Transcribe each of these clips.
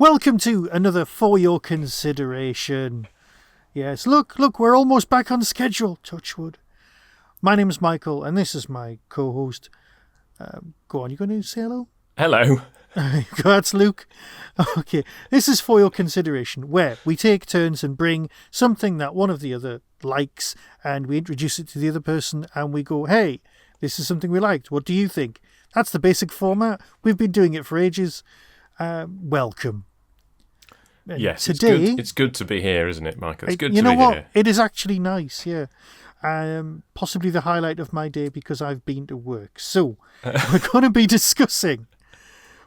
Welcome to another For Your Consideration. Yes, look, we're almost back on schedule, touch wood. My name is Michael, and this is my co-host. Go on, you going to say hello? Hello. That's Luke. Okay, this is For Your Consideration, where we take turns and bring something that one of the other likes, and we introduce it to the other person, and we go, hey, this is something we liked. What do you think? That's the basic format. We've been doing it for ages. Welcome. And yes, today, it's good to be here, isn't it, Michael? It's good to be here. You know what? Here. It is actually nice, yeah. Possibly the highlight of my day because I've been to work. So, we're going to be discussing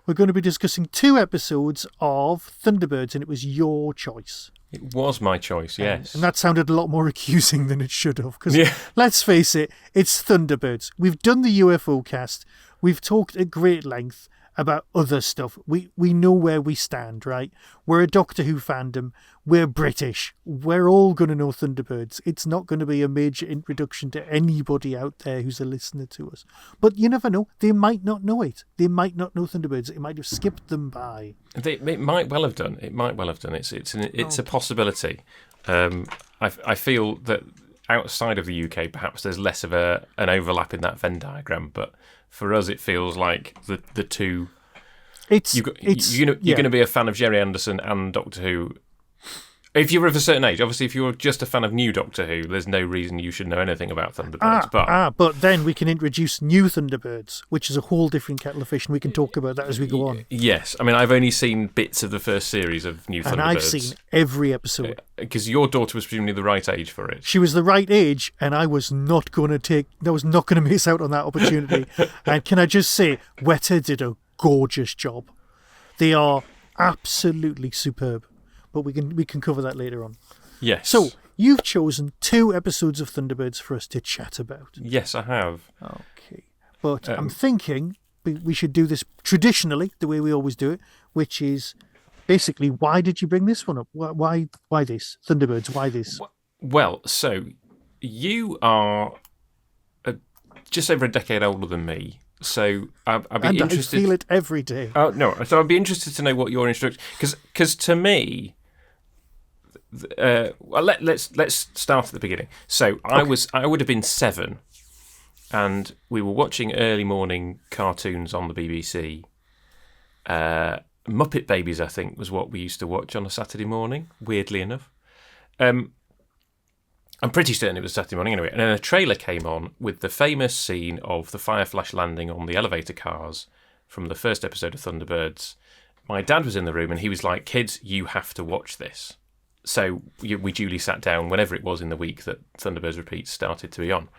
2 episodes of Thunderbirds, and it was your choice. It was my choice, yes. And that sounded a lot more accusing than it should have, because let's face it, it's Thunderbirds. We've done the UFO cast. We've talked at great length about other stuff. We know where we stand, right? We're a Doctor Who fandom. We're British. We're all going to know Thunderbirds. It's not going to be a major introduction to anybody out there who's a listener to us. But you never know. They might not know it. They might not know Thunderbirds. It might have skipped them by. It might well have done. It's a possibility. I feel that outside of the UK, perhaps there's less of an overlap in that Venn diagram, but for us, it feels like the two. You're going to be a fan of Gerry Anderson and Doctor Who. If you're of a certain age, obviously, if you're just a fan of new Doctor Who, there's no reason you should know anything about Thunderbirds. But then we can introduce new Thunderbirds, which is a whole different kettle of fish, and we can talk about that as we go on. Yes, I mean, I've only seen bits of the first series of New Thunderbirds. And I've seen every episode. Because your daughter was presumably the right age for it. She was the right age, and I was not going to miss out on that opportunity. And can I just say, Weta did a gorgeous job. They are absolutely superb. But we can cover that later on. Yes. So, you've chosen 2 episodes of Thunderbirds for us to chat about. Yes, I have. Okay. But I'm thinking we should do this traditionally, the way we always do it, which is basically, why did you bring this one up? Why this? Thunderbirds, why this? Well, so you are just over a decade older than me. So I'd be interested. I feel it every day. Oh no! So I'd be interested to know what your instruction, because to me, let's start at the beginning. So okay. I would have been 7, and we were watching early morning cartoons on the BBC. Muppet Babies, I think, was what we used to watch on a Saturday morning. Weirdly enough, I'm pretty certain it was Saturday morning anyway. And then a trailer came on with the famous scene of the Fire Flash landing on the elevator cars from the first episode of Thunderbirds. My dad was in the room and he was like, "Kids, you have to watch this." So we duly sat down whenever it was in the week that Thunderbirds Repeats started to be on.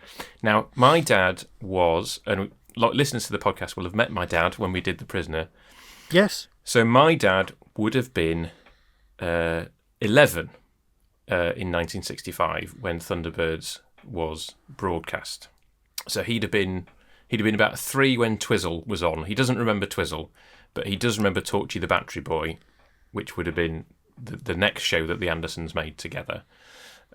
Now, my dad was, and listeners to the podcast will have met my dad when we did The Prisoner. Yes. So my dad would have been 11 in 1965 when Thunderbirds was broadcast. So he'd have been about 3 when Twizzle was on. He doesn't remember Twizzle, but he does remember Torchy the Battery Boy, which would have been the next show that the Andersons made together.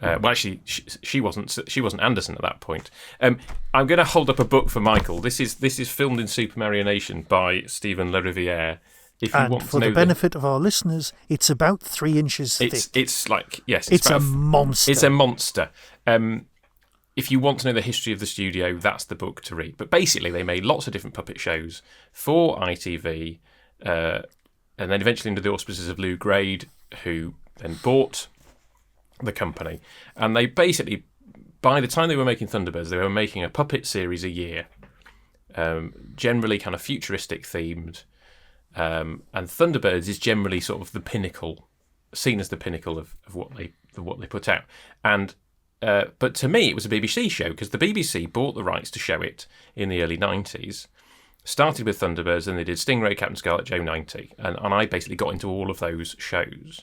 Well, actually, she wasn't Anderson at that point. I'm going to hold up a book for Michael. This is filmed in Supermarionation by Stephen LaRiviere. If you want for to know the benefit of our listeners, it's about 3 inches thick. It's like, yes. It's a monster. It's a monster. If you want to know the history of the studio, that's the book to read. But basically, they made lots of different puppet shows for ITV, and then eventually under the auspices of Lou Grade, who then bought the company. And they basically, by the time they were making Thunderbirds, they were making a puppet series a year, generally kind of futuristic themed. And Thunderbirds is generally sort of the pinnacle, seen as the pinnacle of what they put out. And but to me, it was a BBC show because the BBC bought the rights to show it in the early 90s. Started with Thunderbirds, and they did Stingray, Captain Scarlet, Joe 90, and I basically got into all of those shows.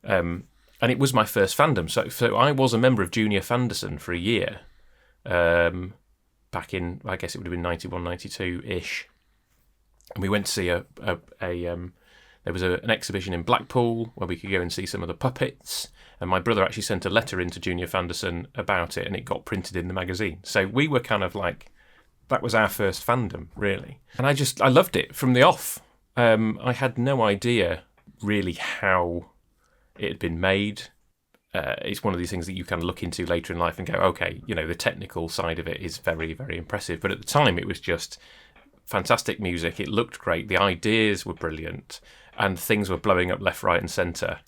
And it was my first fandom. So I was a member of Junior Fanderson for a year, back in, I guess it would have been 91, 92-ish. And we went to see there was an exhibition in Blackpool where we could go and see some of the puppets. And my brother actually sent a letter into Junior Fanderson about it, and it got printed in the magazine. So we were kind of like, that was our first fandom, really. And I loved it from the off. I had no idea really how it had been made. It's one of these things that you kind of look into later in life and go, okay, the technical side of it is very, very impressive. But at the time, it was just fantastic music. It looked great. The ideas were brilliant. And things were blowing up left, right and centre.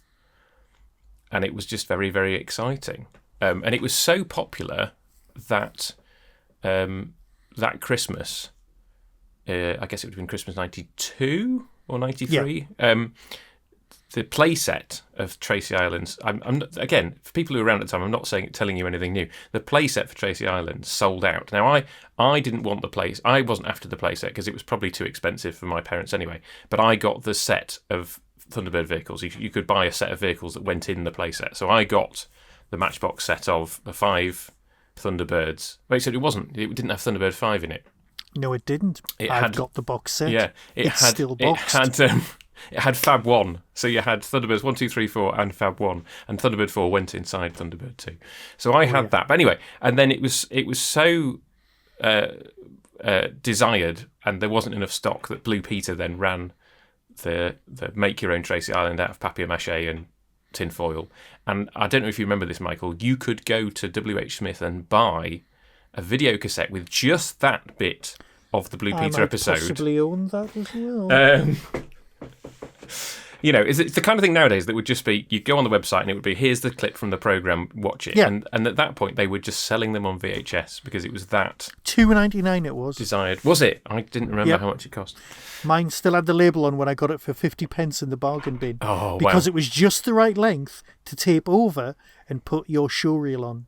And it was just very, very exciting. And it was so popular that that Christmas, I guess it would have been Christmas 92 or 93, the playset of Tracy Islands. I'm not, again, for people who are around at the time, I'm not telling you anything new. The playset for Tracy Islands sold out. Now, I didn't want the place. I wasn't after the playset because it was probably too expensive for my parents anyway. But I got the set of Thunderbird vehicles. You could buy a set of vehicles that went in the playset. So I got the Matchbox set of the 5 Thunderbirds. Wait, so it didn't have Thunderbird 5 in it. No, it didn't. I've got the box set. Yeah, it's still boxed. It had Fab 1. So you had Thunderbirds 1, 2, 3, 4 and Fab 1. And Thunderbird 4 went inside Thunderbird 2. So I had that. But anyway, and then it was so desired and there wasn't enough stock that Blue Peter then ran the make your own Tracy Island out of papier-mâché and tinfoil. And I don't know if you remember this, Michael. You could go to WH Smith and buy a video cassette with just that bit of the Blue Peter episode. I possibly own that as well. It's the kind of thing nowadays that would just be, you'd go on the website and it would be, here's the clip from the programme, watch it. Yeah. And at that point, they were just selling them on VHS because it was that... $2.99 it was. Desired. Was it? I didn't remember how much it cost. Mine still had the label on when I got it for 50p in the bargain bin. Oh, because it was just the right length to tape over and put your showreel on.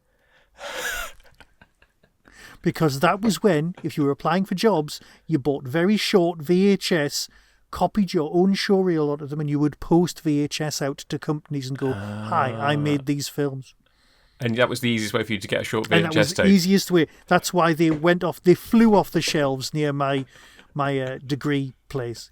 Because that was when, if you were applying for jobs, you bought very short VHS, copied your own showreel onto them, and you would post VHS out to companies and go, hi, I made these films. And that was the easiest way for you to get a short VHS and that was tape. The easiest way. That's why they flew off the shelves near my degree place.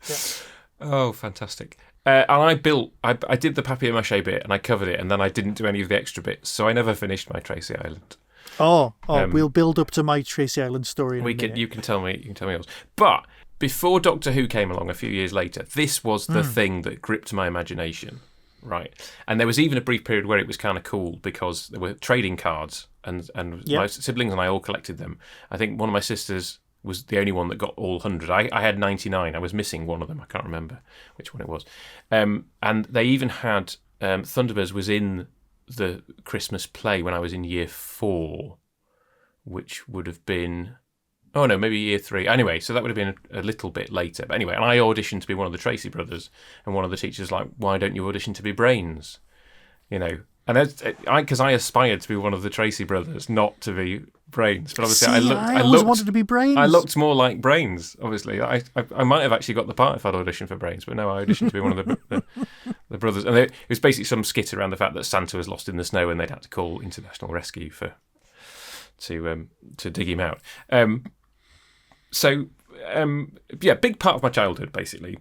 Yeah. Oh, fantastic. And I did the papier-mâché bit and I covered it, and then I didn't do any of the extra bits, so I never finished my Tracy Island. We'll build up to my Tracy Island story in a minute. You can tell me yours. But before Doctor Who came along a few years later, this was the thing that gripped my imagination, right? And there was even a brief period where it was kind of cool because there were trading cards, and my siblings and I all collected them. I think one of my sisters was the only one that got all 100. I had 99. I was missing one of them. I can't remember which one it was. And they even had Thunderbirds was in the Christmas play when I was in year 4, which would have been, maybe year 3. Anyway, so that would have been a little bit later. But anyway, and I auditioned to be one of the Tracy brothers, and one of the teachers like, why don't you audition to be Brains? And because I aspired to be one of the Tracy brothers, not to be Brains. But obviously, I always wanted to be Brains. I looked more like Brains. Obviously, I might have actually got the part if I'd auditioned for Brains, but no, I auditioned to be one of the brothers. And it was basically some skit around the fact that Santa was lost in the snow and they'd had to call international rescue to dig him out. Big part of my childhood, basically.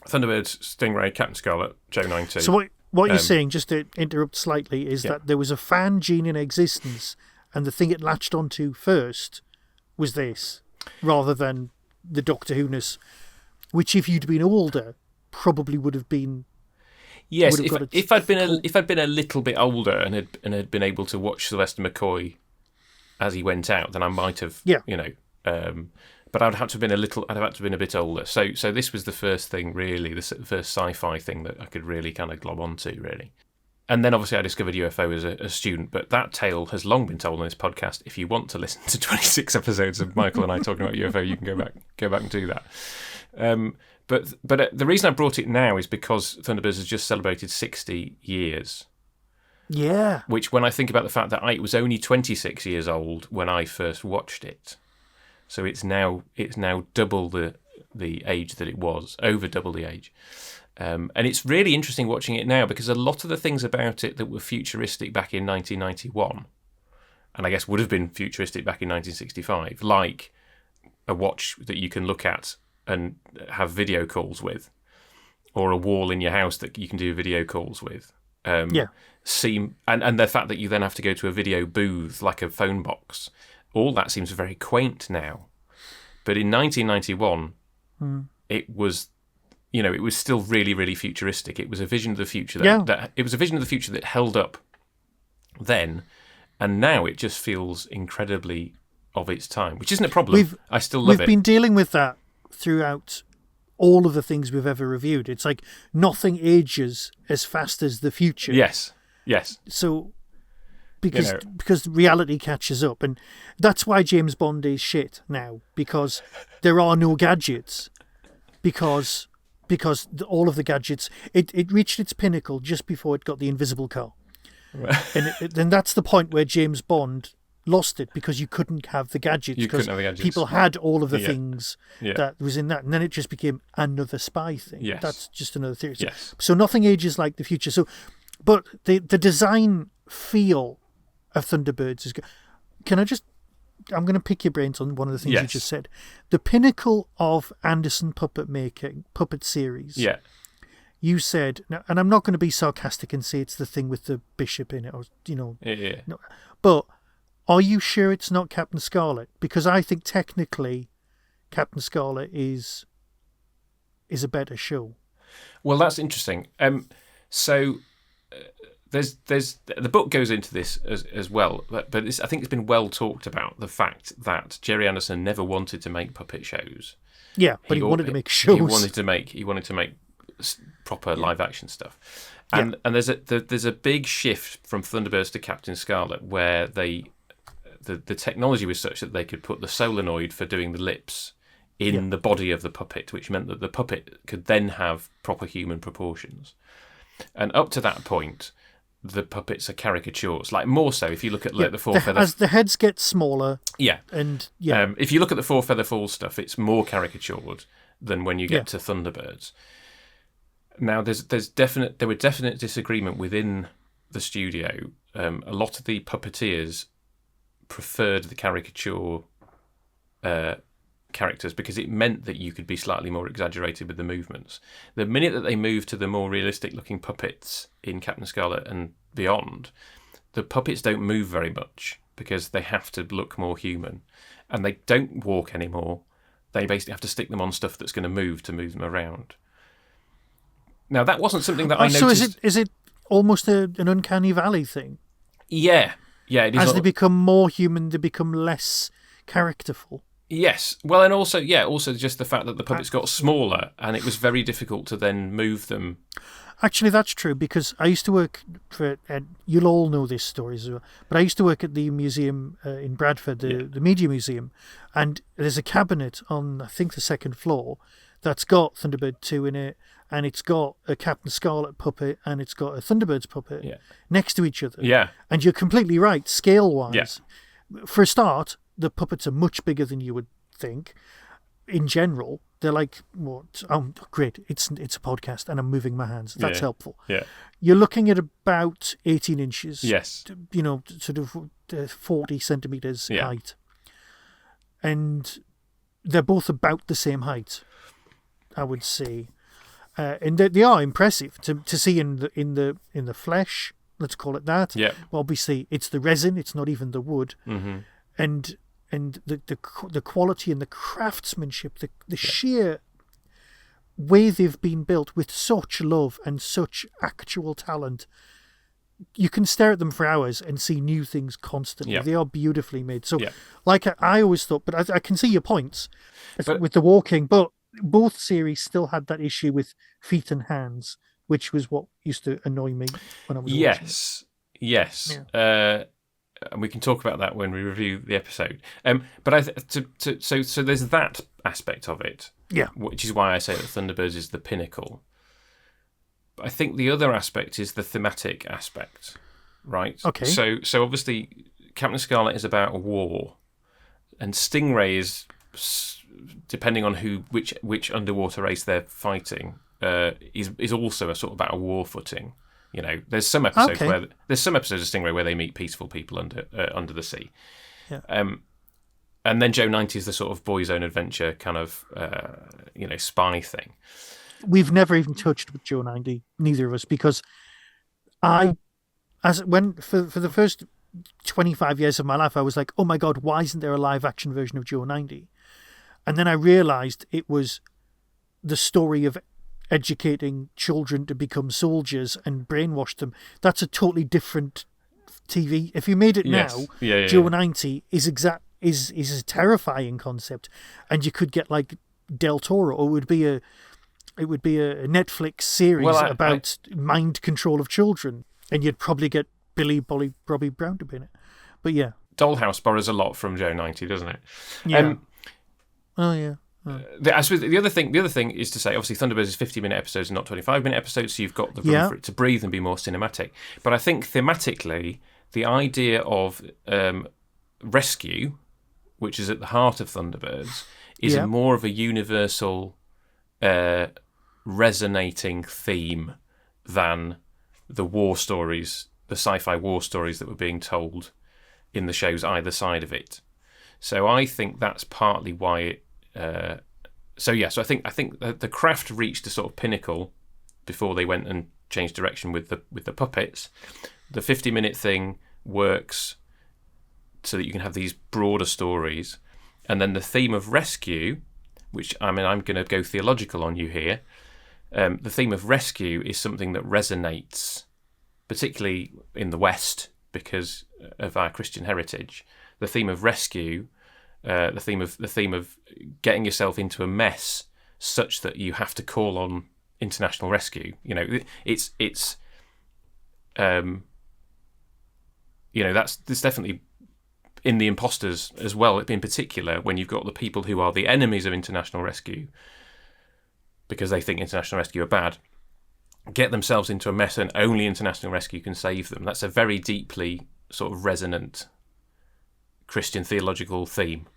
Thunderbirds, Stingray, Captain Scarlet, Joe 92. So what you're saying, just to interrupt slightly, is that there was a fan gene in existence, and the thing it latched onto first was this, rather than the Doctor Who-ness, which if you'd been older, probably would have been... Yes, if I'd been a little bit older and had been able to watch Sylvester McCoy as he went out, then I might have, but I'd have to have been a bit older. So this was the first thing, really, the first sci-fi thing that I could really kind of glob onto, really. And then obviously I discovered UFO as a student, but that tale has long been told on this podcast. If you want to listen to 26 episodes of Michael and I talking about UFO, you can go back and do that. But the reason I brought it now is because Thunderbirds has just celebrated 60 years. Yeah. Which, when I think about the fact that it was only 26 years old when I first watched it, so it's now double the age that it was, over double the age. And it's really interesting watching it now because a lot of the things about it that were futuristic back in 1991, and I guess would have been futuristic back in 1965, like a watch that you can look at and have video calls with, or a wall in your house that you can do video calls with. Seem and the fact that you then have to go to a video booth like a phone box, all that seems very quaint now. But in 1991, it was it was still really, really futuristic. It was a vision of the future it was a vision of the future that held up then, and now it just feels incredibly of its time, which isn't a problem. I still love it. We've been dealing with that throughout all of the things we've ever reviewed. It's like nothing ages as fast as the future. Yes. So because reality catches up, and that's why James Bond is shit now, because there are no gadgets, because all of the gadgets, it reached its pinnacle just before it got the invisible car. And then that's the point where James Bond lost it, because you couldn't have the gadgets. People had all of the things that was in that, and then it just became another spy thing. Yes. That's just another theory. Yes. So nothing ages like the future. So, but the design feel of Thunderbirds is good. I'm going to pick your brains on one of the things you just said. The pinnacle of Anderson puppet series. Yeah. You said, and I'm not going to be sarcastic and say it's the thing with the bishop in it, or no, but are you sure it's not Captain Scarlet? Because I think technically Captain Scarlet is a better show. Well, that's interesting. So there's the book goes into this as well, but I think it's been well talked about, the fact that Jerry Anderson never wanted to make puppet shows. Yeah, but he wanted to make shows. He wanted to make proper live action stuff, and there's a big shift from Thunderbirds to Captain Scarlet, where the technology was such that they could put the solenoid for doing the lips in the body of the puppet, which meant that the puppet could then have proper human proportions. And up to that point, the puppets are caricatures. Like, more so if you look at the four feather. As the heads get smaller. Yeah. And if you look at the Four Feather Fall stuff, it's more caricatured than when you get to Thunderbirds. Now, there were definite disagreement within the studio. A lot of the puppeteers preferred the caricature characters because it meant that you could be slightly more exaggerated with the movements. The minute that they moved to the more realistic looking puppets in Captain Scarlet and beyond, the puppets don't move very much because they have to look more human, and they don't walk anymore. They basically have to stick them on stuff that's going to move them around. Now, that wasn't something that I noticed. So is it almost an uncanny valley thing? Yeah, it is. As they become more human, they become less characterful. Yes. Well, and also just the fact that the puppets got smaller, and it was very difficult to then move them. Actually, that's true, because I used to work for, you'll all know this story as well, but I used to work at the museum in Bradford, the Media Museum, and there's a cabinet on, I think, the second floor that's got Thunderbird 2 in it, and it's got a Captain Scarlet puppet, and it's got a Thunderbirds puppet next to each other. Yeah. And you're completely right, scale-wise. Yeah. For a start, the puppets are much bigger than you would think. In general, they're like, what? Oh, great, it's a podcast, and I'm moving my hands. That's helpful. Yeah. You're looking at about 18 inches. Yes. Sort of 40 centimetres height. And they're both about the same height, I would say. And they are impressive to see in the flesh. Let's call it that. Yeah. Well, obviously, it's the resin. It's not even the wood. Mm-hmm. And the quality and the craftsmanship, the sheer way they've been built with such love and such actual talent. You can stare at them for hours and see new things constantly. They are beautifully made. So, like I always thought, but I can see your points with the walking, but both series still had that issue with feet and hands, which was what used to annoy me when I was watching it. Yes. Yeah. And we can talk about that when we review the episode. But so there's that aspect of it, which is why I say that Thunderbirds is the pinnacle. But I think the other aspect is the thematic aspect, right? Okay. So obviously, Captain Scarlet is about a war, and Stingray is, depending on which underwater race they're fighting, is also a sort of about a war footing. There's some episodes of Stingray where they meet peaceful people under the sea. Yeah. And then Joe 90 is the sort of boys' own adventure kind of spy thing. We've never even touched with Joe 90, neither of us, because for the first 25 years of my life, I was like, oh my God, why isn't there a live action version of Joe 90? And then I realised it was the story of educating children to become soldiers and brainwash them. That's a totally different TV. If you made it now, Joe 90 is a terrifying concept, and you could get like Del Toro, or it would be a Netflix series about mind control of children, and you'd probably get Bobby Brown to be in it. But yeah, Dollhouse borrows a lot from Joe 90, doesn't it? Yeah. Oh. I suppose the other thing is to say, obviously, Thunderbirds is 50-minute episodes and not 25-minute episodes, so you've got the room for it to breathe and be more cinematic. But I think thematically, the idea of rescue, which is at the heart of Thunderbirds, is more of a universal, resonating theme than the war stories, the sci-fi war stories that were being told in the shows either side of it. So I think that's partly why it. So I think the craft reached a sort of pinnacle before they went and changed direction with the puppets. The 50-minute thing works so that you can have these broader stories, and then the theme of rescue, which I'm going to go theological on you here. The theme of rescue is something that resonates, particularly in the West because of our Christian heritage. The theme of rescue. The theme of getting yourself into a mess such that you have to call on international rescue. It's that's definitely in the Imposters as well. In particular, when you've got the people who are the enemies of international rescue because they think international rescue are bad, get themselves into a mess and only international rescue can save them. That's a very deeply sort of resonant Christian theological theme.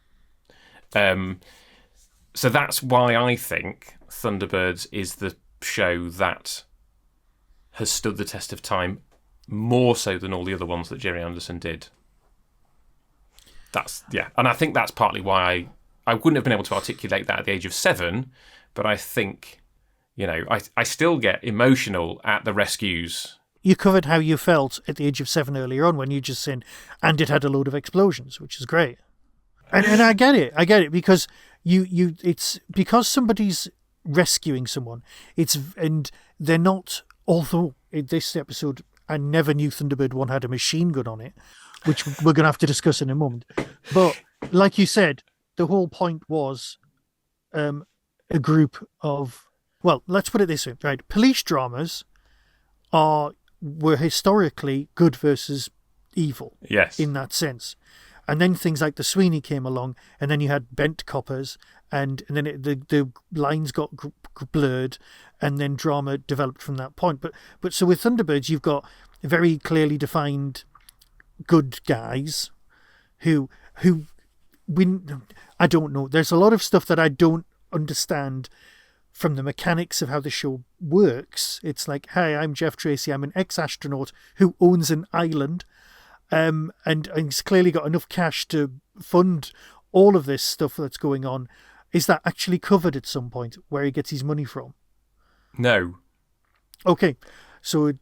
So that's why I think Thunderbirds is the show that has stood the test of time more so than all the other ones that Jerry Anderson did. And I think that's partly why I wouldn't have been able to articulate that at the age of 7, but I think, I still get emotional at the rescues. You covered how you felt at the age of 7 earlier on when you just said, and it had a load of explosions, which is great. And I get it because it's because somebody's rescuing someone. And they're not. Although in this episode, I never knew Thunderbird 1 had a machine gun on it, which we're going to have to discuss in a moment. But like you said, the whole point was a group of. Well, let's put it this way, right? Police dramas were historically good versus evil. Yes. In that sense. And then things like the Sweeney came along, and then you had bent coppers, and then the lines got blurred, and then drama developed from that point. But so with Thunderbirds, you've got very clearly defined good guys who I don't know. There's a lot of stuff that I don't understand from the mechanics of how the show works. It's like, hey, I'm Jeff Tracy. I'm an ex-astronaut who owns an island. And he's clearly got enough cash to fund all of this stuff that's going on. Is that actually covered at some point where he gets his money from? No. Okay, so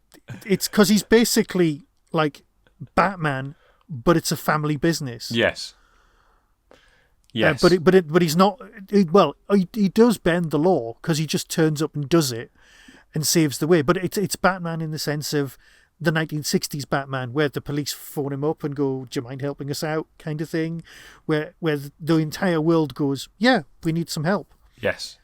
it's because he's basically like Batman, but it's a family business. Yes. Yes. But he's not. Well, he does bend the law because he just turns up and does it and saves the way. But it's Batman in the sense of the 1960s Batman, where the police phone him up and go, "Do you mind helping us out?" kind of thing, where the entire world goes, "Yeah, we need some help." Yes,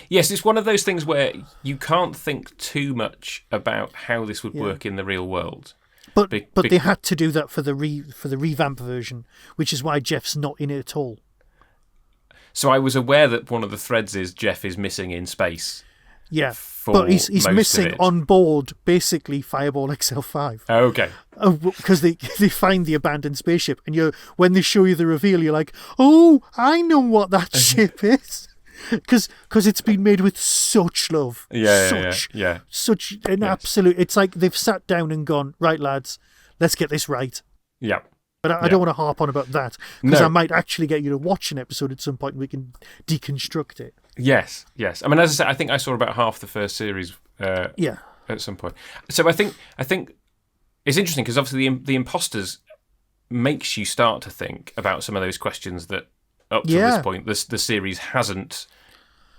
it's one of those things where you can't think too much about how this would work in the real world. But they had to do that for the revamp version, which is why Jeff's not in it at all. So I was aware that one of the threads is Jeff is missing in space. Yeah, but he's missing on board, basically, Fireball XL5. Oh, okay. Because they find the abandoned spaceship, and when they show you the reveal, you're like, oh, I know what that ship is. Because it's been made with such love. Such an absolute... It's like they've sat down and gone, right, lads, let's get this right. Yeah. But I don't want to harp on about that, because I might actually get you to watch an episode at some point and we can deconstruct it. Yes. I mean, as I said, I think I saw about half the first series at some point. So I think it's interesting because obviously the Imposters makes you start to think about some of those questions that up to this point the series hasn't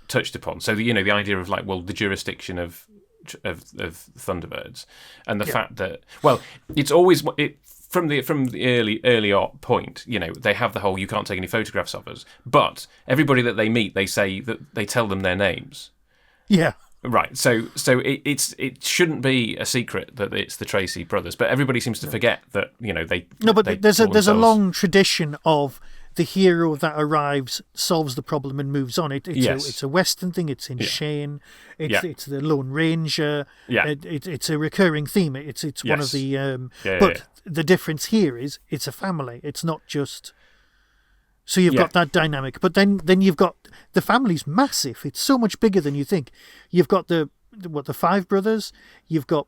touched upon. So the idea of the jurisdiction of Thunderbirds, and the fact that it's always from the early point. They have the whole you can't take any photographs of us, but everybody that they meet, they say that they tell them their names. Yeah. Right, so it shouldn't be a secret that it's the Tracy brothers, but everybody seems to forget that they. No, but there's a themselves. long tradition of the hero that arrives, solves the problem, and moves on. It's a Western thing. It's in Shane. It's the Lone Ranger. Yeah. It's a recurring theme. It's one of the. But the difference here is it's a family. It's not just. So you've got that dynamic, but then you've got the family's massive. It's so much bigger than you think. You've got the 5 brothers. You've got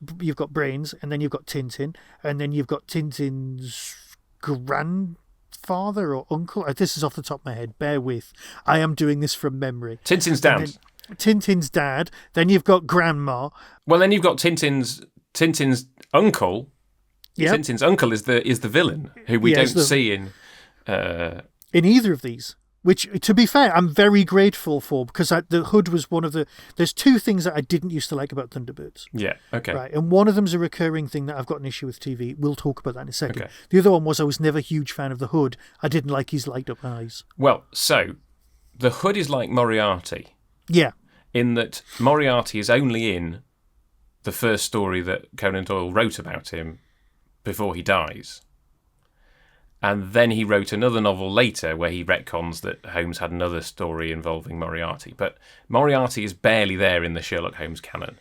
Brains, and then you've got Tintin, and then you've got Tintin's grandfather or uncle. This is off the top of my head. Bear with. I am doing this from memory. Tintin's dad. Tintin's dad. Then you've got grandma. Well, then you've got Tintin's uncle. Yep. Tintin's uncle is the villain who we don't see in. In either of these, which, to be fair, I'm very grateful for, because the Hood was one of the... There's 2 things that I didn't used to like about Thunderbirds. Yeah, okay. Right, and one of them's a recurring thing that I've got an issue with TV. We'll talk about that in a second. Okay. The other one was I was never a huge fan of the Hood. I didn't like his light-up eyes. Well, so, the Hood is like Moriarty. Yeah. In that Moriarty is only in the first story that Conan Doyle wrote about him before he dies. And then he wrote another novel later where he retcons that Holmes had another story involving Moriarty. But Moriarty is barely there in the Sherlock Holmes canon.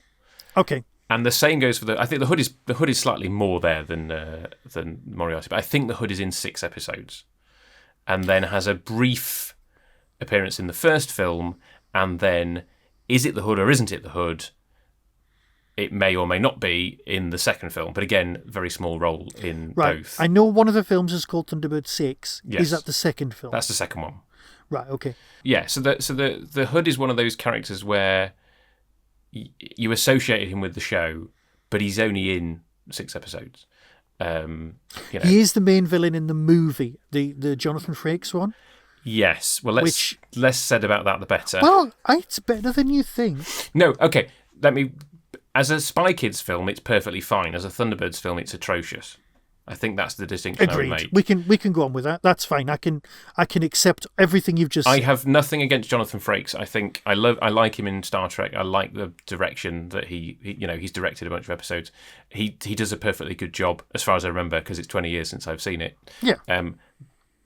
Okay. And the same goes for I think the Hood is slightly more there than Moriarty, but I think the Hood is in 6 episodes, and then has a brief appearance in the first film, and then is it the Hood or isn't it the Hood? It may or may not be in the second film, but again, very small role in both. I know one of the films is called Thunderbird 6. Yes. Is that the second film? That's the second one. Right, okay. Yeah, so the Hood is one of those characters where you associate him with the show, but he's only in 6 episodes. He is the main villain in the movie, the Jonathan Frakes one. Yes. Well, less said about that, the better. Well, it's better than you think. No, okay. As a Spy Kids film, it's perfectly fine. As a Thunderbirds film, it's atrocious. I think that's the distinction Agreed. I would make. We can go on with that. That's fine. I can accept everything you've just said. I have nothing against Jonathan Frakes. I think I like him in Star Trek. I like the direction that he's directed a bunch of episodes. He does a perfectly good job, as far as I remember, because it's 20 years since I've seen it. Yeah.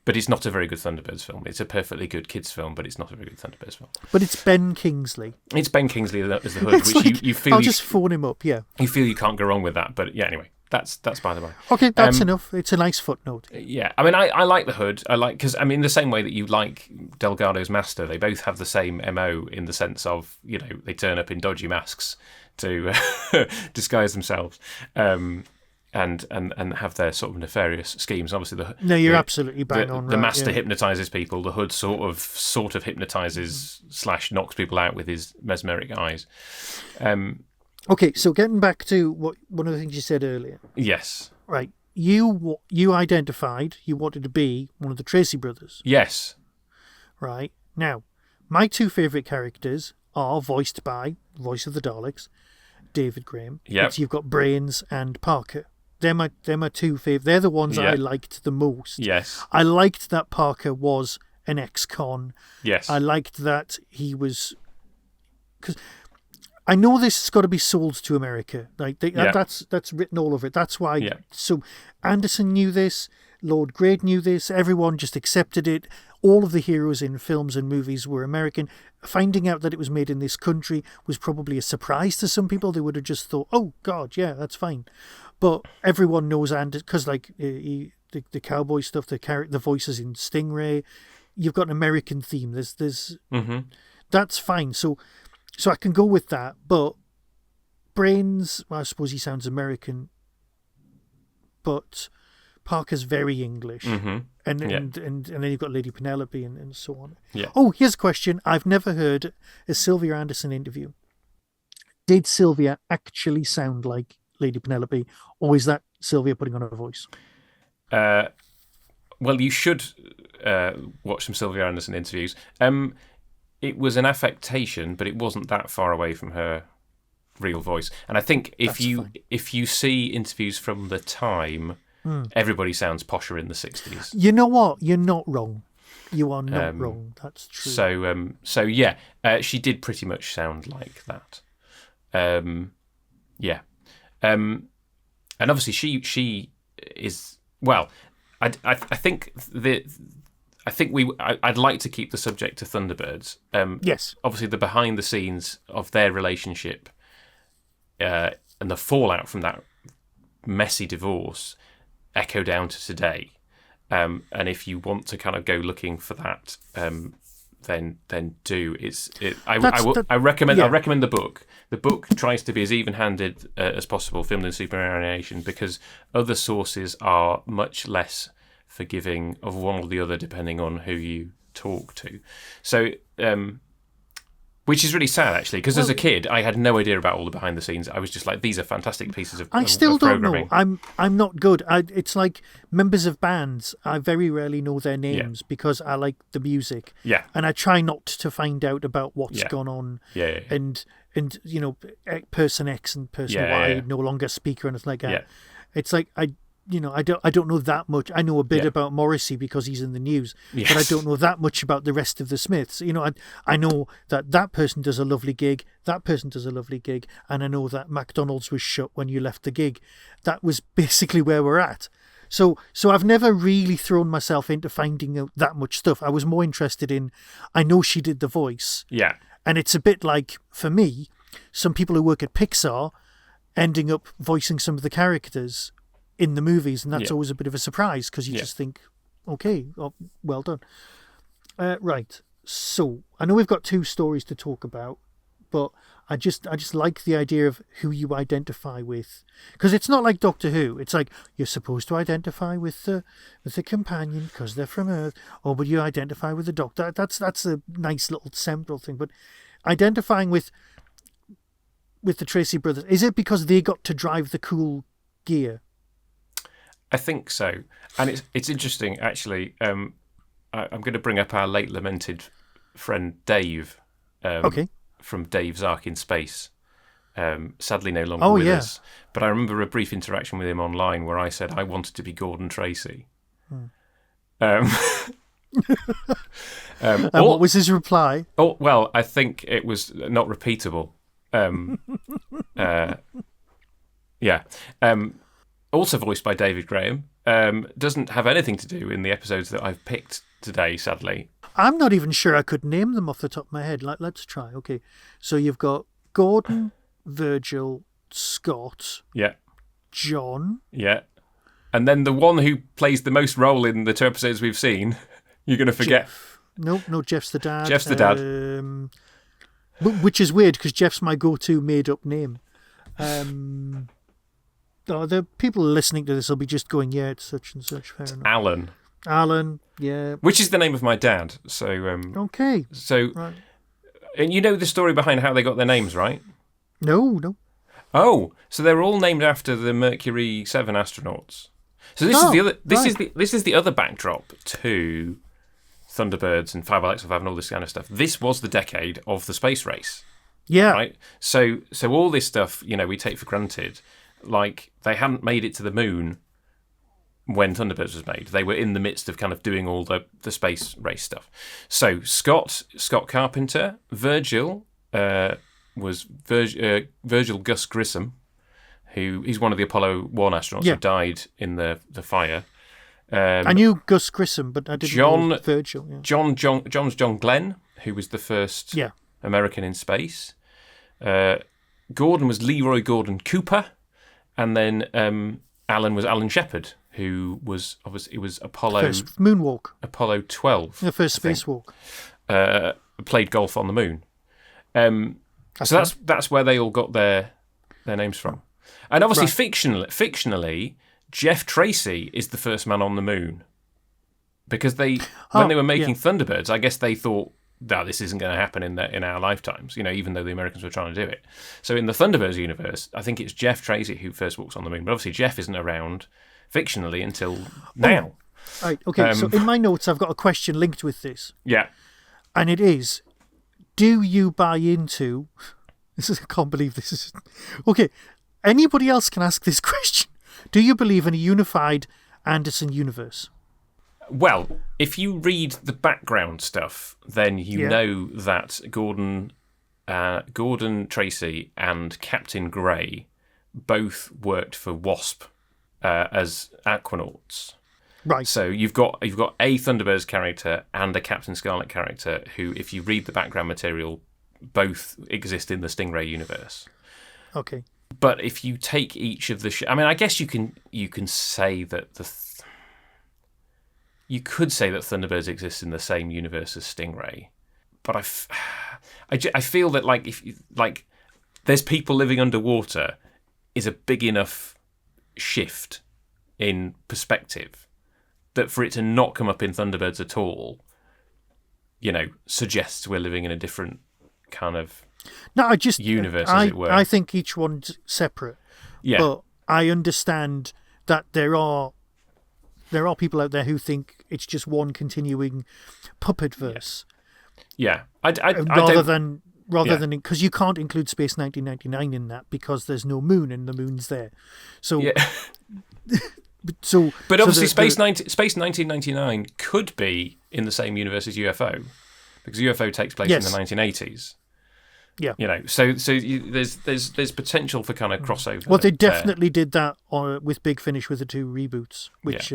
But it's not a very good Thunderbirds film. It's a perfectly good kids film, but it's not a very good Thunderbirds film. But it's Ben Kingsley. It's Ben Kingsley as the Hood, which you feel... I'll just phone him up, yeah. You feel you can't go wrong with that, but yeah, anyway, that's by the way. Okay, that's enough. It's a nice footnote. Yeah, I mean, I like the Hood. Because, I mean, the same way that you like Delgado's Master, they both have the same MO in the sense of, they turn up in dodgy masks to disguise themselves. And have their sort of nefarious schemes. Obviously, you're absolutely bang on. The Master hypnotises people. The Hood sort of hypnotises / knocks people out with his mesmeric eyes. Okay, so getting back to one of the things you said earlier. Yes. Right, you identified you wanted to be one of the Tracy brothers. Yes. Right, now my 2 favourite characters are voiced by Voice of the Daleks, David Graham. Yep. You've got Brains and Parker. They're my 2 favourite. They're the ones I liked the most. Yes. I liked that Parker was an ex-con. Yes. I liked that he was... Because I know this has got to be sold to America. That's written all over it. That's why... Yeah. So Anderson knew this. Lord Grade knew this. Everyone just accepted it. All of the heroes in films and movies were American. Finding out that it was made in this country was probably a surprise to some people. They would have just thought, oh, God, yeah, that's fine. But everyone knows Anderson, because the cowboy stuff, the voices in Stingray, you've got an American theme. There's That's fine. So I can go with that. But Brains, well, I suppose he sounds American, but Parker's very English. And then you've got Lady Penelope and so on. Yeah. Oh, here's a question. I've never heard a Sylvia Anderson interview. Did Sylvia actually sound like Lady Penelope, or is that Sylvia putting on her voice? Well, you should watch some Sylvia Anderson interviews. it was an affectation, but it wasn't that far away from her real voice. And I think if you see interviews from the time, everybody sounds posher in the 60s. You know what? You're not wrong. You are not wrong. That's true. So she did pretty much sound like that. And obviously she is, well, I'd like to keep the subject to Thunderbirds. Yes. Obviously, the behind the scenes of their relationship and the fallout from that messy divorce echo down to today. And if you want to kind of go looking for that, then do. I recommend the book. The book tries to be as even-handed as possible, filmed in superannuation, because other sources are much less forgiving of one or the other depending on who you talk to. So, which is really sad actually, because as a kid I had no idea about all the behind the scenes. I was just like, these are fantastic pieces of I still don't programming. know. I'm not good. It's like members of bands. I very rarely know their names because I like the music. Yeah. And I try not to find out about what's gone on. Yeah. And you know, person X and person Y no longer speak or anything like that. Yeah. It's like I don't know that much. I know a bit about Morrissey because he's in the news, but I don't know that much about the rest of the Smiths. You know, I know that person does a lovely gig, that person does a lovely gig, and I know that McDonald's was shut when you left the gig. That was basically where we're at. So I've never really thrown myself into finding out that much stuff. I was more interested in, I know she did the voice. Yeah. And it's a bit like, for me, some people who work at Pixar ending up voicing some of the characters in the movies, and that's always a bit of a surprise because you just think, okay, well done. Right. So I know we've got 2 stories to talk about, but I just like the idea of who you identify with, because it's not like Doctor Who. It's like you're supposed to identify with the companion because they're from Earth, or would you identify with the Doctor? That's a nice little central thing. But identifying with the Tracy brothers, is it because they got to drive the cool gear? I think so, and it's interesting actually. I'm going to bring up our late lamented friend Dave. From Dave's Ark in Space. Sadly no longer with us. But I remember a brief interaction with him online where I said I wanted to be Gordon Tracy. And what was his reply? Oh, well, I think it was not repeatable. Also voiced by David Graham. Doesn't have anything to do in the episodes that I've picked today, sadly. I'm not even sure I could name them off the top of my head. Let's try. Okay. So you've got Gordon, Virgil, Scott. Yeah. John. Yeah. And then the one who plays the most role in the 2 episodes we've seen, you're going to forget. Jeff. No, Jeff's the dad. Jeff's the dad. Which is weird because Jeff's my go-to made-up name. The people listening to this will be just going, yeah, it's such and such. Fair enough. Alan, yeah. Which is the name of my dad. So okay. So, right. And you know the story behind how they got their names, right? No. Oh, so they're all named after the Mercury 7 astronauts. So this is the other. This is the other backdrop to Thunderbirds and 5LX and all this kind of stuff. This was the decade of the space race. Yeah. Right. So all this stuff, we take for granted. Like they hadn't made it to the moon when Thunderbirds was made. They were in the midst of kind of doing all the space race stuff. So Scott Carpenter, Virgil was Virgil Gus Grissom, he's one of the Apollo 1 astronauts who died in the fire. I knew Gus Grissom, but I didn't know Virgil. Yeah. John's John Glenn, who was the first American in space. Gordon was Leroy Gordon Cooper, and then Alan was Alan Shepard, who was obviously Apollo first moonwalk, Apollo 12, the first spacewalk. Played golf on the moon. So that's where they all got their names from. And obviously, fictionally, Jeff Tracy is the first man on the moon, because when they were making Thunderbirds, I guess they thought, no, this isn't going to happen in our lifetimes, even though the Americans were trying to do it. So in the Thunderbirds universe, I think it's Jeff Tracy who first walks on the moon. But obviously Jeff isn't around fictionally until now. Right, okay. So in my notes, I've got a question linked with this. Yeah. And it is, do you buy into... I can't believe this is... Okay, anybody else can ask this question. Do you believe in a unified Anderson universe? Well, if you read the background stuff, then you know that Gordon Tracy and Captain Grey both worked for Wasp as Aquanauts. Right. So you've got a Thunderbirds character and a Captain Scarlet character who, if you read the background material, both exist in the Stingray universe. Okay. But if you take each of the... I mean, I guess you can say that you could say that Thunderbirds exists in the same universe as Stingray. But I feel that, like, there's people living underwater is a big enough shift in perspective that for it to not come up in Thunderbirds at all, suggests we're living in a different kind of universe, as it were. I think each one's separate. Yeah. But I understand that there are people out there who think it's just one continuing puppet verse. Yeah. Rather than because you can't include Space 1999 in that because there's no moon and the moon's there. So but obviously Space 1999 could be in the same universe as UFO because UFO takes place in the 1980s. Yeah. There's potential for kind of crossover. Well, they definitely did that with Big Finish with the 2 reboots, which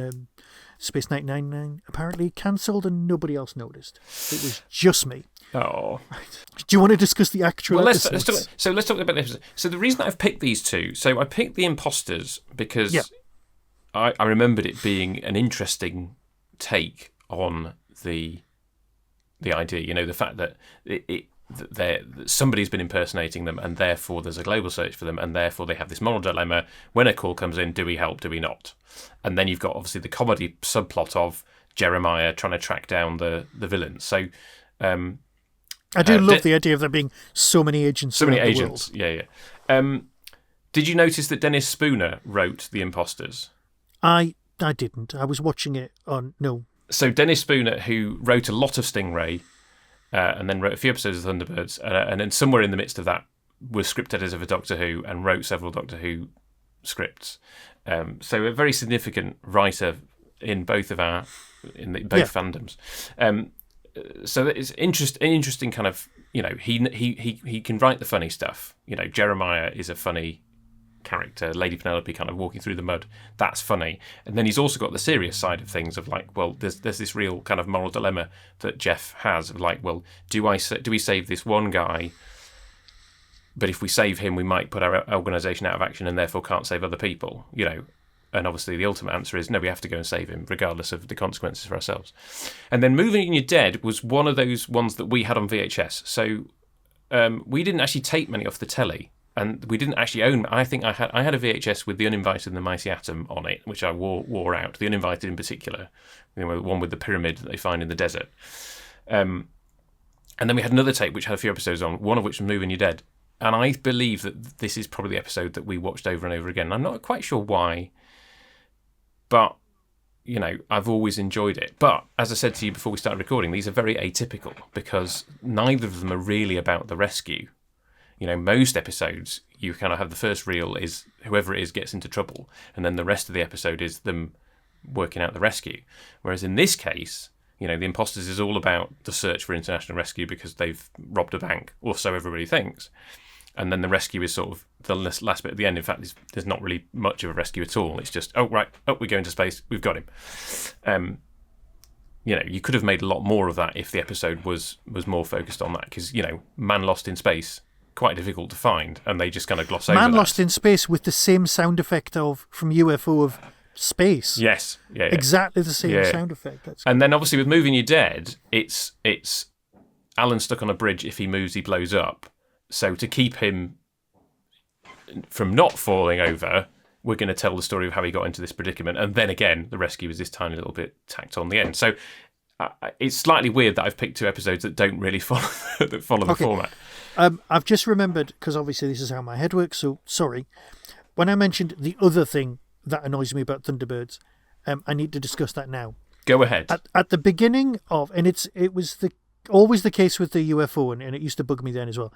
Space 999 apparently cancelled and nobody else noticed. It was just me. Oh. Do you want to discuss the actual episodes? Let's talk about the episodes. So the reason that I've picked these two, I picked the Imposters because I remembered it being an interesting take on the idea. The fact that that somebody's been impersonating them, and therefore there's a global search for them, and therefore they have this moral dilemma. When a call comes in, do we help? Do we not? And then you've got obviously the comedy subplot of Jeremiah trying to track down the villains. So I do love the idea of there being so many agents. So many agents. Yeah. Did you notice that Dennis Spooner wrote The Imposters? I didn't. I was watching it on no. So Dennis Spooner, who wrote a lot of Stingray, and then wrote a few episodes of Thunderbirds, and then somewhere in the midst of that was script editor for Doctor Who and wrote several Doctor Who scripts. So a very significant writer in both fandoms. So it's interesting kind of, he can write the funny stuff. Jeremiah is a funny character, Lady Penelope kind of walking through the mud, that's funny. And then he's also got the serious side of things of like, well, there's this real kind of moral dilemma that Jeff has of like, well, do we save this one guy, but if we save him we might put our organisation out of action and therefore can't save other people, and obviously the ultimate answer is no, we have to go and save him regardless of the consequences for ourselves. And then Moving You're Dead was one of those ones that we had on VHS, so we didn't actually tape many off the telly. And we didn't actually own. I think I had a VHS with The Uninvited and The Mighty Atom on it, which I wore out. The Uninvited in particular, the one with the pyramid that they find in the desert. And then we had another tape which had a few episodes on, one of which was Moving You're Dead. And I believe that this is probably the episode that we watched over and over again. I'm not quite sure why, but I've always enjoyed it. But as I said to you before we started recording, these are very atypical because neither of them are really about the rescue. Most episodes, you kind of have the first reel is whoever it is gets into trouble, and then the rest of the episode is them working out the rescue. Whereas in this case, The Imposters is all about the search for international rescue because they've robbed a bank, or so everybody thinks. And then the rescue is sort of the last bit at the end. In fact, there's not really much of a rescue at all. It's just, we're going to space, we've got him. You could have made a lot more of that if the episode was more focused on that because, man lost in space, quite difficult to find, and they just kind of gloss over that. Man lost in space with the same sound effect from UFO of space. Yes, yeah. Exactly the same sound effect. And then obviously with Moving You're Dead, it's Alan stuck on a bridge. If he moves, he blows up. So to keep him from not falling over, we're going to tell the story of how he got into this predicament. And then again, the rescue is this tiny little bit tacked on the end. So it's slightly weird that I've picked two episodes that don't really follow the format. I've just remembered, because obviously this is how my head works, so sorry. When I mentioned the other thing that annoys me about Thunderbirds, I need to discuss that now. Go ahead. At the beginning of, and it was the always the case with the UFO, and it used to bug me then as well.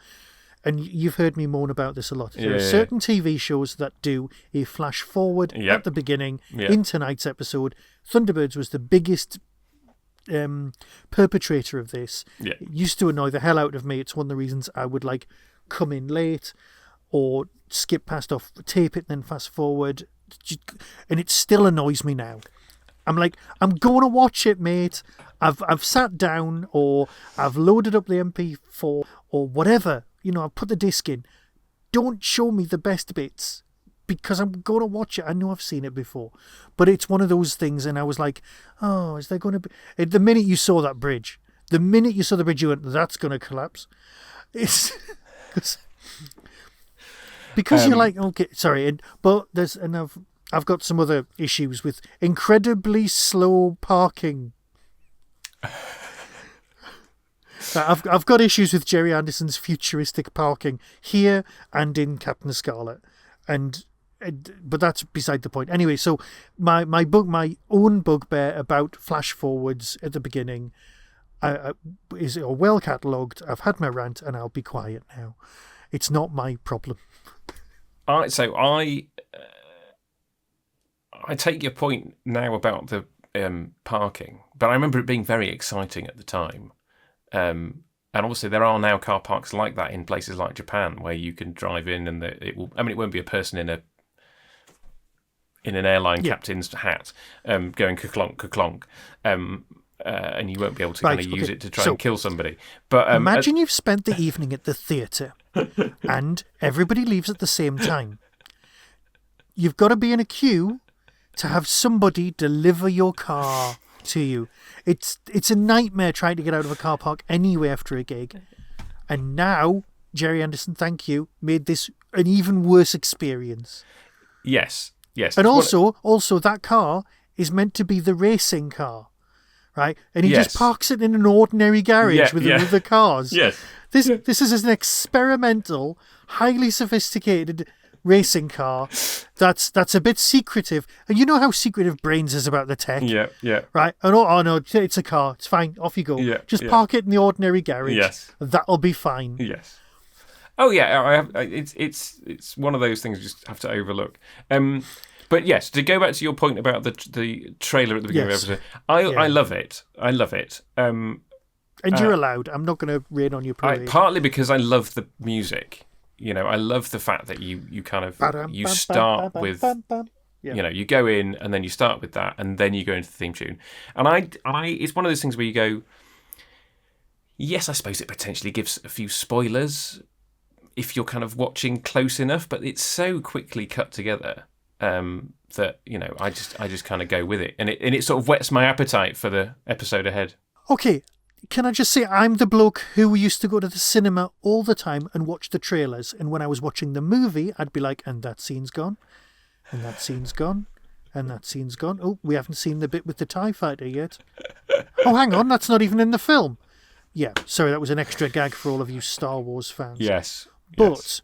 And you've heard me moan about this a lot. There are certain TV shows that do a flash forward at the beginning in tonight's episode. Thunderbirds was the biggest perpetrator of this. Yeah. It used to annoy the hell out of me. It's one of the reasons I would like come in late or skip past off, tape it, and then fast forward. And it still annoys me now. I'm like, I'm going to watch it, mate. I've sat down, or I've loaded up the MP4 or whatever. You know, I've put the disc in. Don't show me the best bits because I'm going to watch it. I know I've seen it before. But it's one of those things, and I was like, oh, is there going to be... The minute you saw that bridge, you went, that's going to collapse. It's... because you're like, okay, sorry, but there's... And I've got some other issues with incredibly slow parking. I've got issues with Jerry Anderson's futuristic parking here and in Captain Scarlet, but that's beside the point. Anyway, so my own bugbear about flash forwards at the beginning is well catalogued. I've had my rant, and I'll be quiet now. It's not my problem. I take your point now about the parking, but I remember it being very exciting at the time. And obviously there are now car parks like that in places like Japan where you can drive in and it won't be a person in an airline captain's hat going ka-clonk, ka-clonk. And you won't be able to kind of use it to try and kill somebody. But imagine you've spent the evening at the theatre and everybody leaves at the same time. You've got to be in a queue to have somebody deliver your car to you. It's a nightmare trying to get out of a car park anyway after a gig. And now, Jerry Anderson, thank you, made this an even worse experience. Yes. And also that car is meant to be the racing car, right? And he just parks it in an ordinary garage with the cars. Yes. This is an experimental, highly sophisticated racing car that's a bit secretive, and you know how secretive Brains is about the tech, right? And oh no, it's a car, it's fine, off you go. Just park it in the ordinary garage. That'll be fine. It's one of those things you just have to overlook. But yes, to go back to your point about the trailer at the beginning of the episode, I love it. And you're allowed. I'm not going to rain on your parade. Partly because I love the music. You know, I love the fact that you kind of you start with, you know, you go in and then you start with that and then you go into the theme tune. And I it's one of those things where you go, yes, I suppose it potentially gives a few spoilers if you're kind of watching close enough, but it's so quickly cut together that, you know, I just kind of go with it, and it sort of whets my appetite for the episode ahead. Okay. Can I just say, I'm the bloke who used to go to the cinema all the time and watch the trailers. And when I was watching the movie, I'd be like, and that scene's gone. And that scene's gone. And that scene's gone. Oh, we haven't seen the bit with the TIE fighter yet. Oh, hang on, that's not even in the film. Yeah, sorry, that was an extra gag for all of you Star Wars fans. Yes. But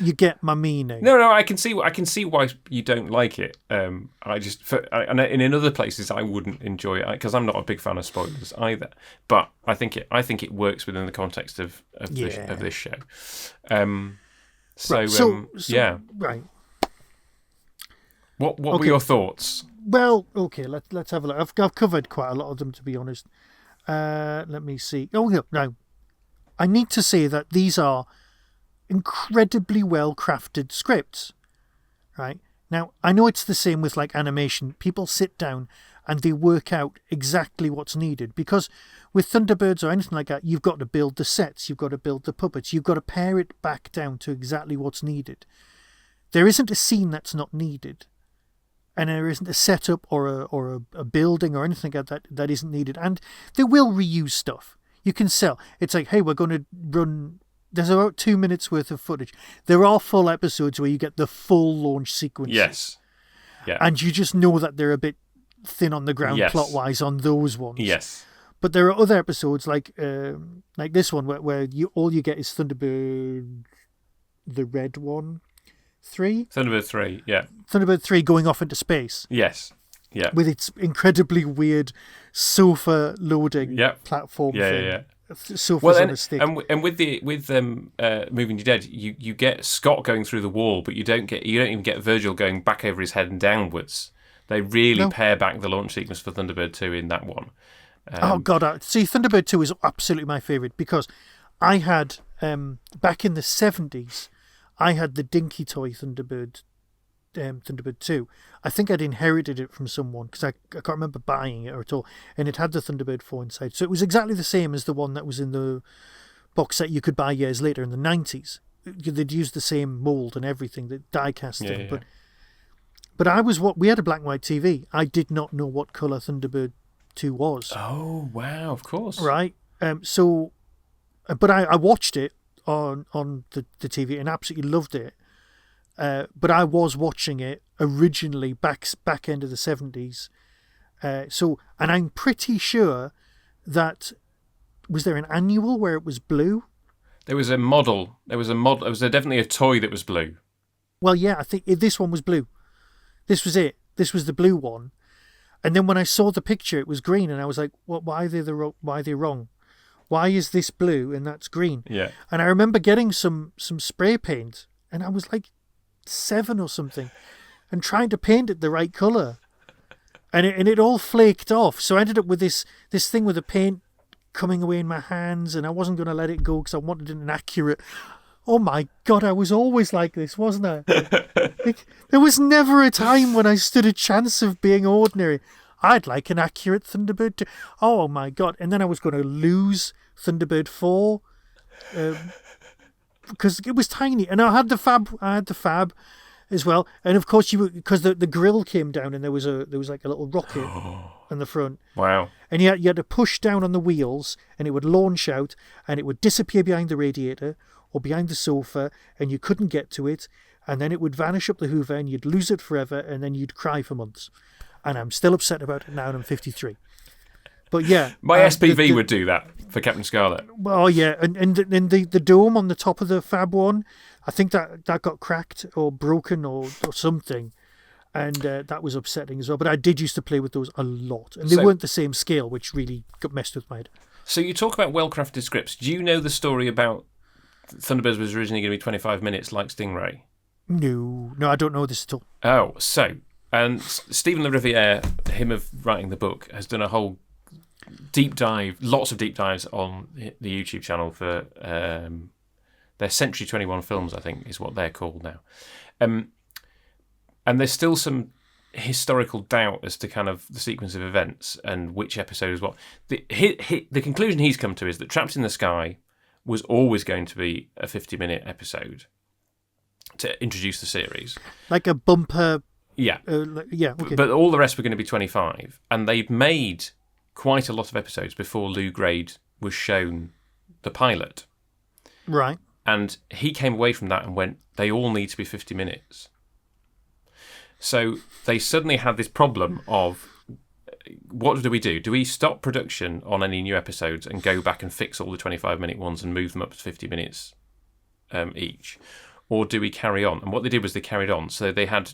you get my meaning. No, I can see why you don't like it. And in other places I wouldn't enjoy it because I'm not a big fan of spoilers either. But I think it works within the context of this show. Right. What were your thoughts? Well, okay, let's have a look. I've covered quite a lot of them, to be honest. Let me see. Oh no, I need to say that these are incredibly well crafted scripts, right? Now, I know it's the same with like animation. People sit down and they work out exactly what's needed, because with Thunderbirds or anything like that, you've got to build the sets, you've got to build the puppets, you've got to pare it back down to exactly what's needed. There isn't a scene that's not needed, and there isn't a setup or a building or anything like that that isn't needed. And they will reuse stuff. You can sell. It's like, hey, we're going to run... There's about 2 minutes worth of footage. There are full episodes where you get the full launch sequences. Yes. Yeah. And you just know that they're a bit thin on the ground plot-wise on those ones. Yes. But there are other episodes like this one where all you get is Thunderbird, the red one, 3? Thunderbird 3, yeah. Thunderbird 3 going off into space. Yes. Yeah. With its incredibly weird sofa loading platform thing. Yeah. sofas on a stick. And with Moving Your Dead, you get Scott going through the wall, but you don't even get Virgil going back over his head and downwards. They really pare back the launch sequence for Thunderbird 2 in that one. Oh God! See, Thunderbird 2 is absolutely my favourite because I had back in the 70s, I had the dinky toy Thunderbird 2. I think I'd inherited it from someone because I can't remember buying it at all, and it had the Thunderbird 4 inside. So it was exactly the same as the one that was in the box set you could buy years later in the 90s. They'd used the same mould and everything, the die casting. Yeah. But we had a black and white TV. I did not know what colour Thunderbird 2 was. Oh wow! Of course. Right. But I watched it on the TV and absolutely loved it. But I was watching it originally back end of the 70s. And I'm pretty sure that was there an annual where it was blue? There was a model. There was definitely a toy that was blue. Well, yeah, I think this one was blue. This was it. This was the blue one. And then when I saw the picture, it was green, and I was like, "What? Why are they wrong? Why is this blue and that's green?" Yeah. And I remember getting some spray paint, and I was like 7 or something, and trying to paint it the right colour, and it all flaked off. So I ended up with this thing with the paint coming away in my hands, and I wasn't going to let it go because I wanted an accurate. Oh my God, I was always like this, wasn't I? There was never a time when I stood a chance of being ordinary. I'd like an accurate Thunderbird 2. Oh my God. And then I was going to lose Thunderbird 4 because it was tiny. And I had the Fab as well. And of course, because the grill came down and there was like a little rocket on the front. Wow. And you had to push down on the wheels and it would launch out and it would disappear behind the radiator or behind the sofa and you couldn't get to it, and then it would vanish up the Hoover and you'd lose it forever and then you'd cry for months. And I'm still upset about it now and I'm 53. But yeah. My SPV would do that for Captain Scarlet. Well, yeah, and the dome on the top of the Fab one, I think that got cracked or broken or something. And that was upsetting as well. But I did used to play with those a lot. And they weren't the same scale, which really got messed with my head. So you talk about well-crafted scripts. Do you know the story about Thunderbirds was originally going to be 25 minutes like Stingray? No, I don't know this at all. Oh, so, and Stephen Le Riviere, him of writing the book, has done a whole deep dive, lots of deep dives on the YouTube channel for their Century 21 films, I think is what they're called now. And there's still some historical doubt as to kind of the sequence of events and which episode is what. The conclusion he's come to is that Trapped in the Sky was always going to be a 50-minute episode to introduce the series. Like a bumper... Yeah. Okay. But all the rest were going to be 25. And they'd made quite a lot of episodes before Lou Grade was shown the pilot. Right. And he came away from that and went, they all need to be 50 minutes. So they suddenly had this problem of, what do we do? Do we stop production on any new episodes and go back and fix all the 25-minute ones and move them up to 50 minutes each? Or do we carry on? And what they did was they carried on. So they had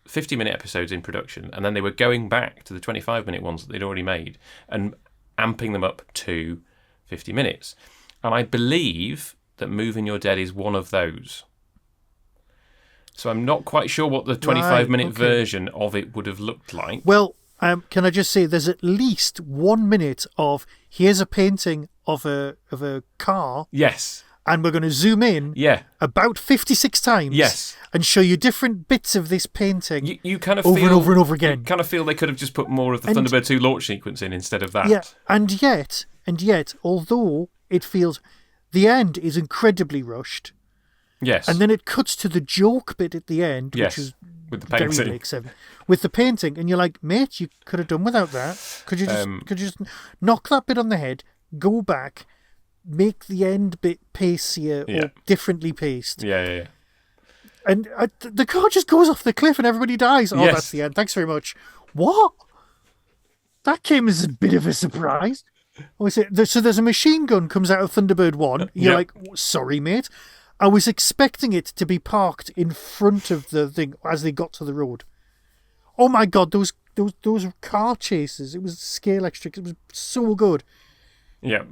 50-minute episodes in production, and then they were going back to the 25-minute ones that they'd already made and amping them up to 50 minutes. And I believe that Moving Your Dead is one of those. So I'm not quite sure what the 25-minute version of it would have looked like. Well, can I just say there's at least 1 minute of here's a painting of a car. Yes. And we're going to zoom in about 56 times and show you different bits of this painting you kind of over feel, and over and over again. You kind of feel they could have just put more of the Thunderbird 2 launch sequence in instead of that. Yeah, and yet, although it feels the end is incredibly rushed. Yes. And then it cuts to the joke bit at the end, which is with the painting. very Blake 7, with the painting, and you're like, mate, you could have done without that. Could you just knock that bit on the head, go back, make the end bit pacier or differently paced. Yeah. And the car just goes off the cliff and everybody dies. Oh, that's the end. Thanks very much. What? That came as a bit of a surprise. Oh, so there's a machine gun comes out of Thunderbird 1. You're like, sorry, mate. I was expecting it to be parked in front of the thing as they got to the road. Oh my God, those car chases. It was scale extra. It was so good. Yeah.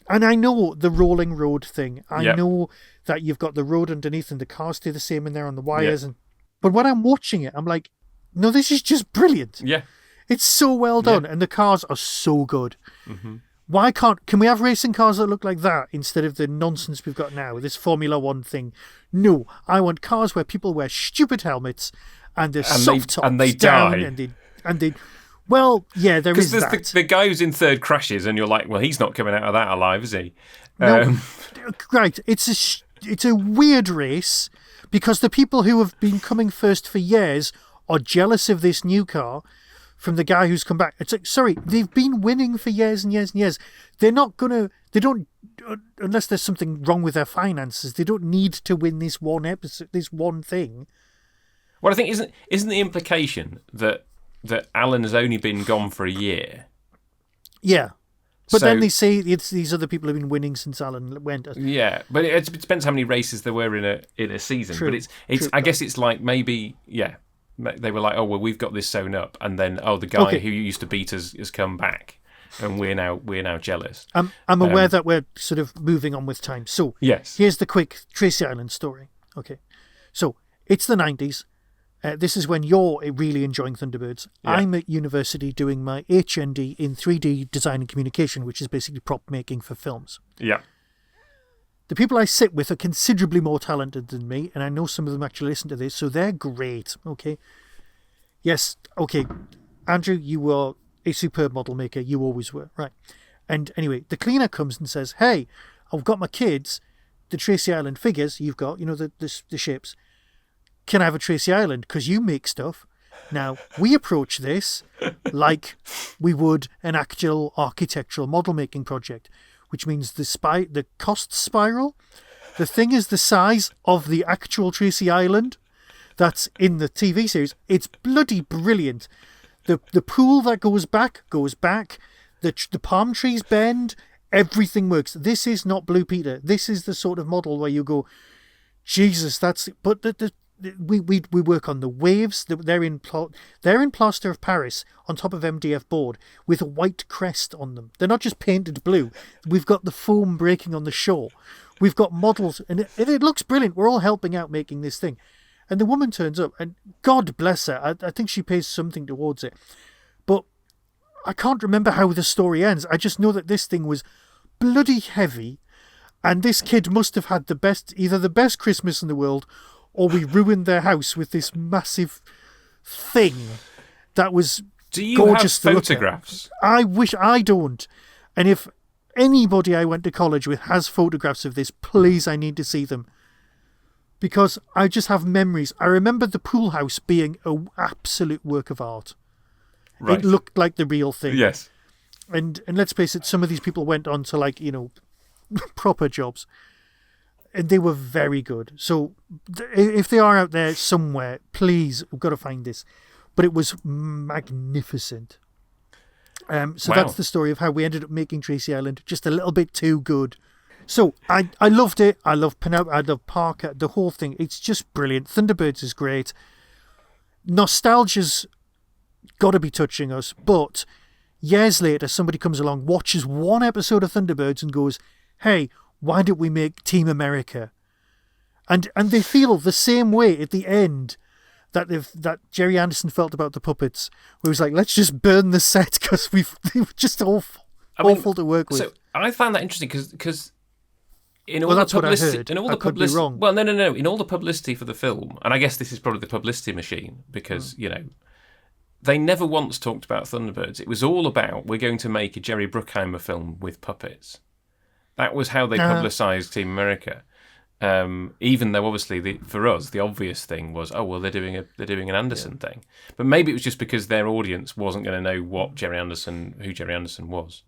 And I know the rolling road thing. I Yep. know that you've got the road underneath and the cars stay the same in there on the wires. But when I'm watching it, I'm like, no, this is just brilliant. Yeah. It's so well done, and the cars are so good. Mm-hmm. Can we have racing cars that look like that instead of the nonsense we've got now, this Formula One thing? No, I want cars where people wear stupid helmets and they're soft tops and they down die. and they well, yeah, there is that. Because the guy who's in third crashes, and you're like, well, he's not coming out of that alive, is he? No, right. It's a weird race because the people who have been coming first for years are jealous of this new car from the guy who's come back. It's like, sorry, they've been winning for years and years and years. They don't, unless there's something wrong with their finances, they don't need to win this one episode, this one thing. Well, I think isn't the implication that Alan has only been gone for a year? Yeah. But then they say it's these other people have been winning since Alan went. Yeah, but it depends how many races there were in a season. True, but it's I guess it's like maybe, yeah, they were like, oh, well, we've got this sewn up, and then, oh, the guy who used to beat us has come back, and we're now jealous. I'm aware that we're sort of moving on with time. So yes, here's the quick Tracy Island story. Okay, so it's the 90s. This is when you're really enjoying Thunderbirds. Yeah. I'm at university doing my HND in 3D design and communication, which is basically prop making for films. Yeah. The people I sit with are considerably more talented than me, and I know some of them actually listen to this, so they're great, okay? Yes, okay, Andrew, you were a superb model maker. You always were, right? And anyway, the cleaner comes and says, hey, I've got my kids, the Tracy Island figures you've got, the ships. Can I have a Tracy Island? Because you make stuff. Now, we approach this like we would an actual architectural model making project, which means the cost spiral. The thing is the size of the actual Tracy Island that's in the TV series. It's bloody brilliant. The pool that goes back. The palm trees bend. Everything works. This is not Blue Peter. This is the sort of model where you go, Jesus, that's... But we work on the waves. They're in plaster of Paris on top of MDF board with a white crest on them. They're not just painted blue. We've got the foam breaking on the shore. We've got models, and it looks brilliant. We're all helping out making this thing. And the woman turns up, and God bless her. I think she pays something towards it. But I can't remember how the story ends. I just know that this thing was bloody heavy, and this kid must have had either the best Christmas in the world, or we ruined their house with this massive thing that was gorgeous to look at. Do you have photographs? I wish I don't. And if anybody I went to college with has photographs of this, please, I need to see them. Because I just have memories. I remember the pool house being an absolute work of art. Right. It looked like the real thing. Yes. And let's face it, some of these people went on to proper jobs. And they were very good. So if they are out there somewhere, please, we've got to find this. But it was magnificent. So wow. That's the story of how we ended up making Tracy Island just a little bit too good. So I loved it. I love Penelope. I love Parker. The whole thing. It's just brilliant. Thunderbirds is great. Nostalgia's got to be touching us. But years later, somebody comes along, watches one episode of Thunderbirds and goes, hey, why did we make Team America? And they feel the same way at the end that Jerry Anderson felt about the puppets, where he was like, let's just burn the set because they were just awful to work with. So I found that interesting because in all the publicity, in all the publicity, well, no, in all the publicity for the film, and I guess this is probably the publicity machine because they never once talked about Thunderbirds. It was all about we're going to make a Jerry Bruckheimer film with puppets. That was how they publicised Team America. Even though obviously for us the obvious thing was, oh well, they're doing an Anderson thing, but maybe it was just because their audience wasn't going to know who Jerry Anderson was.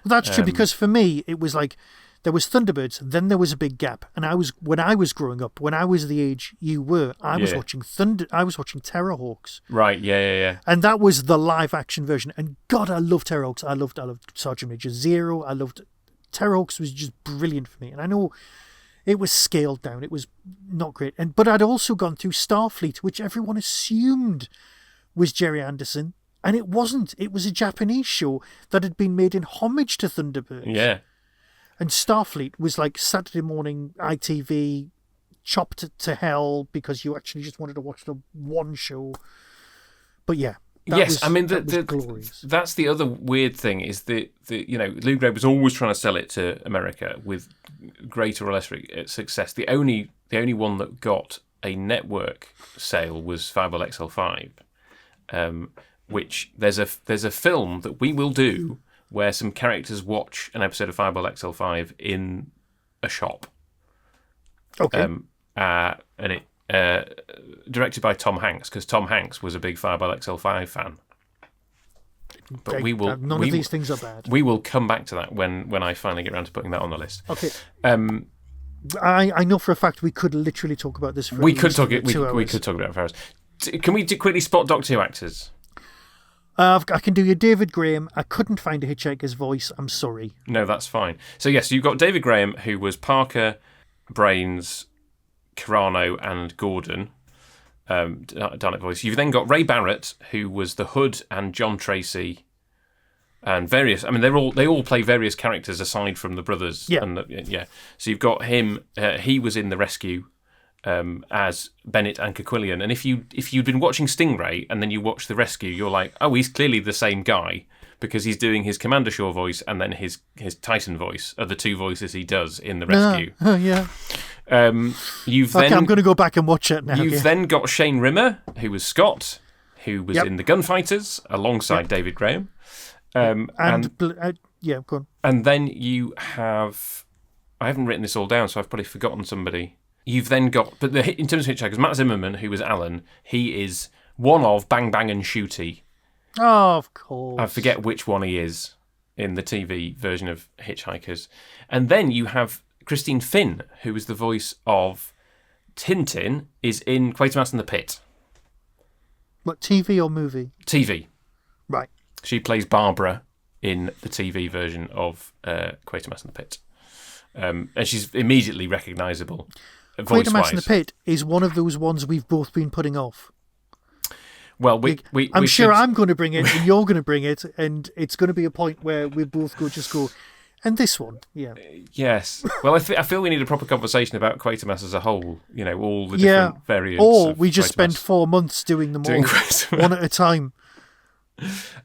Well, that's true because for me it was like there was Thunderbirds, then there was a big gap, and when I was growing up, when I was the age you were, I was watching Terrorhawks. Right, yeah. And that was the live action version. And God, I loved Terrorhawks. I loved Sergeant Major Zero. I loved Terrorhawks was just brilliant for me, and I know it was scaled down. It was not great, but I'd also gone through Starfleet, which everyone assumed was Jerry Anderson, and it wasn't. It was a Japanese show that had been made in homage to Thunderbirds. Yeah, And Starfleet was like Saturday morning ITV chopped to hell because you actually just wanted to watch the one show. But yeah. Yes, I mean, glorious. That's the other weird thing is that Lou Grade was always trying to sell it to America with greater or less success. The only one that got a network sale was Fireball XL5, which there's a film that we will do where some characters watch an episode of Fireball XL5 in a shop. Okay. And it. Directed by Tom Hanks, because Tom Hanks was a big Fireball XL5 fan. But none of these things are bad. We will come back to that when I finally get around to putting that on the list. Okay. I know for a fact we could literally talk about this for we could talk 2 hours. We could talk about it for hours. Can we quickly spot Doctor Who actors? I can do your David Graham. I couldn't find a Hitchhiker's voice. I'm sorry. No, that's fine. So yes, you've got David Graham, who was Parker, Brains, Carano and Gordon, Dalek voice. You've then got Ray Barrett, who was the Hood and John Tracy, and various. I mean, they all play various characters aside from the brothers. Yeah, and So you've got him. He was in The Rescue as Bennett and Kerquillian. And if you'd been watching Stingray and then you watch The Rescue, you're like, oh, he's clearly the same guy because he's doing his Commander Shaw voice and then his Titan voice are the two voices he does in The Rescue. Oh yeah. I'm going to go back and watch it now. You've then got Shane Rimmer, who was Scott, who was in The Gunfighters alongside David Graham. Go on. And then you have, I haven't written this all down, so I've probably forgotten somebody. You've then got, but in terms of Hitchhikers, Matt Zimmerman, who was Alan, he is one of Bang Bang and Shooty. Oh, of course. I forget which one he is in the TV version of Hitchhikers. And then you have Christine Finn, who is the voice of Tintin, is in Quatermass and the Pit. What, TV or movie? TV. Right. She plays Barbara in the TV version of Quatermass and the Pit. And she's immediately recognisable voice-wise. Quatermass and the Pit is one of those ones we've both been putting off. Well, I'm sure I'm going to bring it and you're going to bring it, and it's going to be a point where we both go, and this one, yeah. Yes. Well, I feel we need a proper conversation about Quatermass as a whole, all the different variants. Or we just spend 4 months doing them all, one at a time.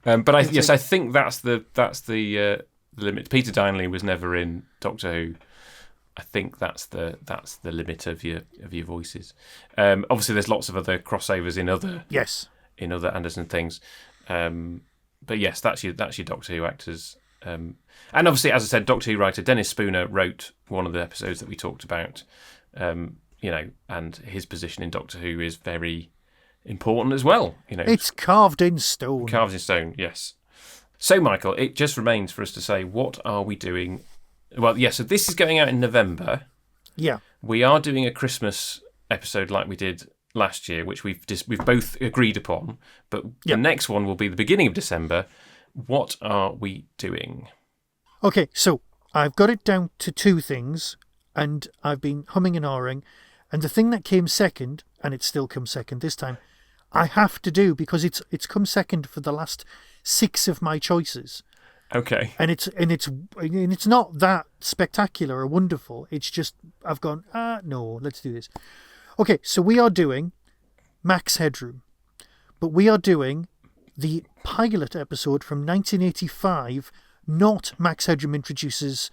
But I think that's the limit. Peter Dineley was never in Doctor Who. I think that's the limit of your voices. Obviously, there's lots of other crossovers in other Anderson things. But yes, that's your Doctor Who actors. And obviously, as I said, Doctor Who writer Dennis Spooner wrote one of the episodes that we talked about. And his position in Doctor Who is very important as well. It's carved in stone. Carved in stone, yes. So, Michael, it just remains for us to say, what are we doing? Well, yeah, so this is going out in November. Yeah. We are doing a Christmas episode like we did last year, which we've both agreed upon. But the next one will be the beginning of December. What are we doing? Okay, so I've got it down to 2 things, and I've been humming and ahhing. And the thing that came second, and it still comes second this time, I have to do because it's come second for the last 6 of my choices. Okay. And it's not that spectacular or wonderful. It's just I've gone, no, let's do this. Okay, so we are doing Max Headroom, but we are doing the pilot episode from 1985, not Max Headroom Introduces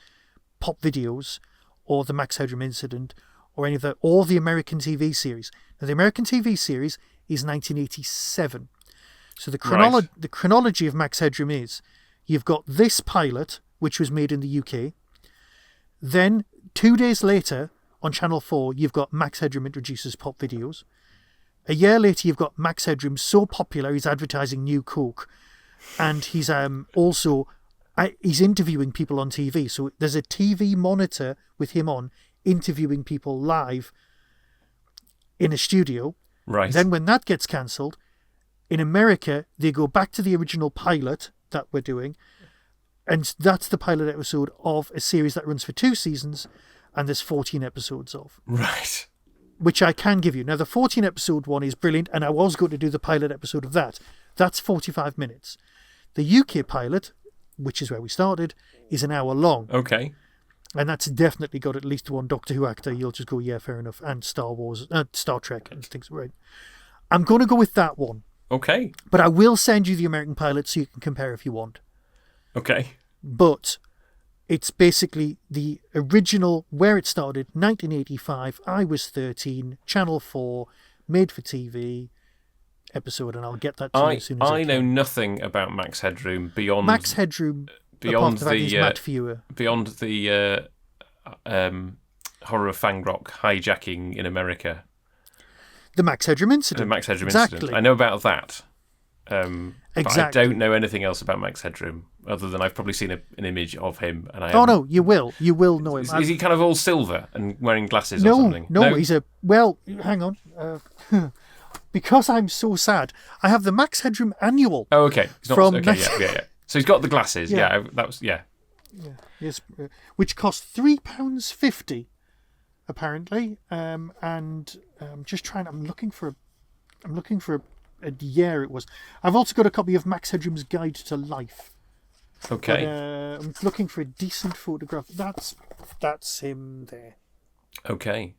Pop Videos or the Max Headroom Incident or any of that, or the American TV series. Now, the American TV series is 1987. So the chronology of Max Headroom is you've got this pilot, which was made in the UK. Then 2 days later on Channel 4, you've got Max Headroom Introduces Pop Videos. A year later, you've got Max Headroom so popular he's advertising New Coke, and he's also he's interviewing people on TV. So there's a TV monitor with him on interviewing people live in a studio. Right. Then when that gets cancelled, in America they go back to the original pilot that we're doing, and that's the pilot episode of a series that runs for 2 seasons, and there's 14 episodes of. Right. Which I can give you. Now, the 14 episode one is brilliant, and I was going to do the pilot episode of that. That's 45 minutes. The UK pilot, which is where we started, is an hour long. Okay. And that's definitely got at least one Doctor Who actor. You'll just go, yeah, fair enough. And Star Trek and things, right? I'm going to go with that one. Okay. But I will send you the American pilot so you can compare if you want. Okay. But it's basically the original, where it started, 1985. I was 13, Channel 4, made for TV episode, and I'll get that to you as soon as I can. know nothing about Max Headroom beyond Max Headroom. Beyond Matt Fewer. Beyond the horror of Fang Rock hijacking in America. The Max Headroom incident. The Max Headroom incident. I know about that. Exactly. But I don't know anything else about Max Headroom other than I've probably seen an image of him. And no, you will. You will know him. Is he kind of all silver and wearing glasses or something? No, he's a... Well, hang on. Because I'm so sad, I have the Max Headroom annual. Oh, okay. Yeah. So he's got the glasses. Yeah, that was... Yeah. Yes, which cost £3.50, apparently. And I'm just trying... I'm looking for a year it was. I've also got a copy of Max Headroom's Guide to Life. Okay. But, I'm looking for a decent photograph. That's him there. Okay.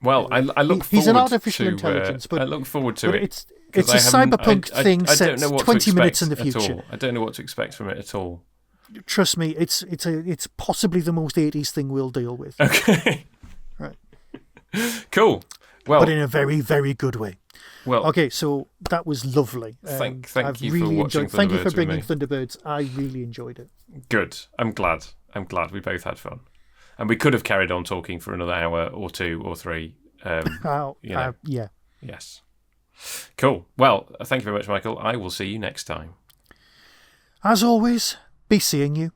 Well, I look forward to... He's an artificial intelligence, but... I look forward to it. It's a cyberpunk thing set 20 minutes in the future. I don't know what to expect from it at all. Trust me, it's possibly the most 80s thing we'll deal with. Okay. Right. Cool. Well, but in a very, very good way. Well, okay, so that was lovely. Thank you for watching Thunderbirds. Thank you for bringing Thunderbirds. I really enjoyed it. Good. I'm glad. We both had fun, and we could have carried on talking for another hour or 2 or 3. Yeah. Yes. Cool. Well, thank you very much, Michael. I will see you next time. As always, be seeing you.